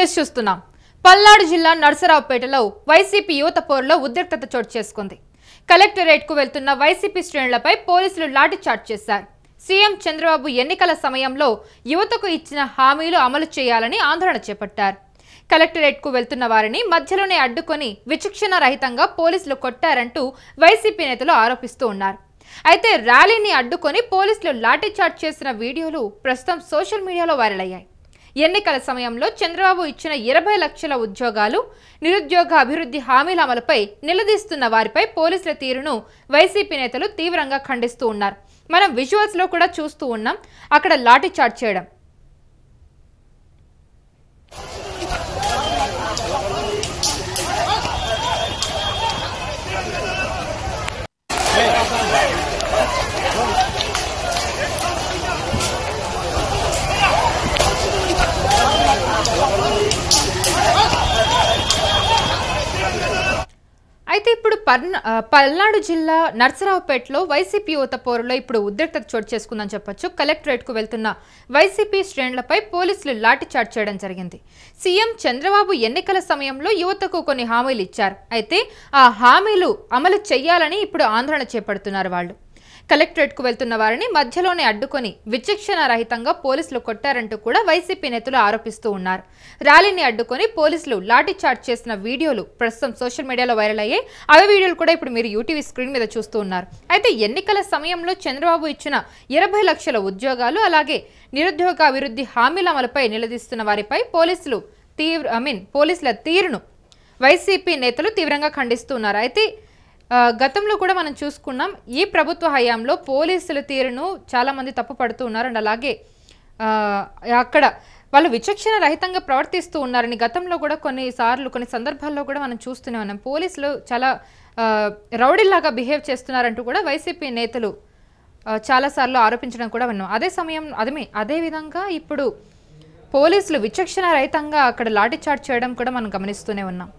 News చూస్తున్నాం. పల్నాడు జిల్లా నర్సరావుపేటలో YCP యువత పోరులో ఉద్రిక్తత చోటు చేసుకుంది. కలెక్టరేట్కు వెళ్తున్న వైసీపీ శ్రేణులపై పోలీసులు లాఠీచార్జ్ చేశారు. సీఎం చంద్రబాబు ఎన్నికల సమయంలో యువతకు ఇచ్చిన హామీలు అమలు చేయాలని ఆందోళన చేపట్టారు. కలెక్టరేట్కు వెళ్తున్న వారిని మధ్యలోనే అడ్డుకొని విచక్షణ రహితంగా పోలీసులు కొట్టారంటూ వైసీపీ నేతలు ఆరోపిస్తూ ఉన్నారు. అయితే ర్యాలీని అడ్డుకొని పోలీసులు లాఠీచార్జ్ చేసిన వీడియోలు ప్రస్తుతం సోషల్ మీడియాలో వైరల్ అయ్యాయి. ఎన్నికల సమయంలో చంద్రబాబు ఇచ్చిన 20 లక్షల ఉద్యోగాలు, నిరుద్యోగ అభివృద్ధి హామీల అమలుపై నిలదీస్తున్న వారిపై పోలీసుల తీరును వైసీపీ నేతలు తీవ్రంగా ఖండిస్తూ ఉన్నారు. మనం విజువల్స్ లో కూడా చూస్తూ ఉన్నాం అక్కడ లాఠీ చార్జ్ చేయడం. అయితే ఇప్పుడు పల్నాడు జిల్లా నర్సరావుపేటలో వైసీపీ యువత పోరులో ఇప్పుడు ఉద్రిక్తత చోటు చేసుకుందని చెప్పొచ్చు. కలెక్టరేట్కు వెళ్తున్న వైసీపీ శ్రేణులపై పోలీసులు లాఠీచార్జ్ చేయడం జరిగింది. సీఎం చంద్రబాబు ఎన్నికల సమయంలో యువతకు కొన్ని హామీలు ఇచ్చారు. అయితే ఆ హామీలు అమలు చేయాలని ఇప్పుడు ఆందోళన చేపడుతున్నారు వాళ్ళు. కలెక్టరేట్కు వెళ్తున్న వారిని మధ్యలోనే అడ్డుకొని విచక్షణ రహితంగా పోలీసులు కొట్టారంటూ కూడా వైసీపీ నేతలు ఆరోపిస్తూ ఉన్నారు. ర్యాలీని అడ్డుకొని పోలీసులు లాఠీచార్జ్ చేసిన వీడియోలు ప్రస్తుతం సోషల్ మీడియాలో వైరల్ అయ్యాయి. అవే వీడియోలు కూడా ఇప్పుడు మీరు యూటీవీ స్క్రీన్ మీద చూస్తూ ఉన్నారు. అయితే ఎన్నికల సమయంలో చంద్రబాబు ఇచ్చిన 20 లక్షల ఉద్యోగాలు, అలాగే నిరుద్యోగ అభివృద్ధి హామీల అమలుపై నిలదీస్తున్న వారిపై పోలీసుల తీరును వైసీపీ నేతలు తీవ్రంగా ఖండిస్తున్నారు. అయితే గతంలో కూడా మనం చూసుకున్నాం, ఈ ప్రభుత్వ హయాంలో పోలీసుల తీరును చాలా మంది తప్పు పడుతూ ఉన్నారు. అండ్ అలాగే అక్కడ వాళ్ళు విచక్షణ రహితంగా ప్రవర్తిస్తూ ఉన్నారని గతంలో కూడా కొన్ని సందర్భాల్లో కూడా మనం చూస్తూనే ఉన్నాం. పోలీసులు చాలా రౌడీలాగా బిహేవ్ చేస్తున్నారంటూ కూడా వైసీపీ నేతలు చాలాసార్లు ఆరోపించడం కూడా విన్నాం. అదే విధంగా ఇప్పుడు పోలీసులు విచక్షణ రహితంగా అక్కడ లాఠీచార్జ్ చేయడం కూడా మనం గమనిస్తూనే ఉన్నాం.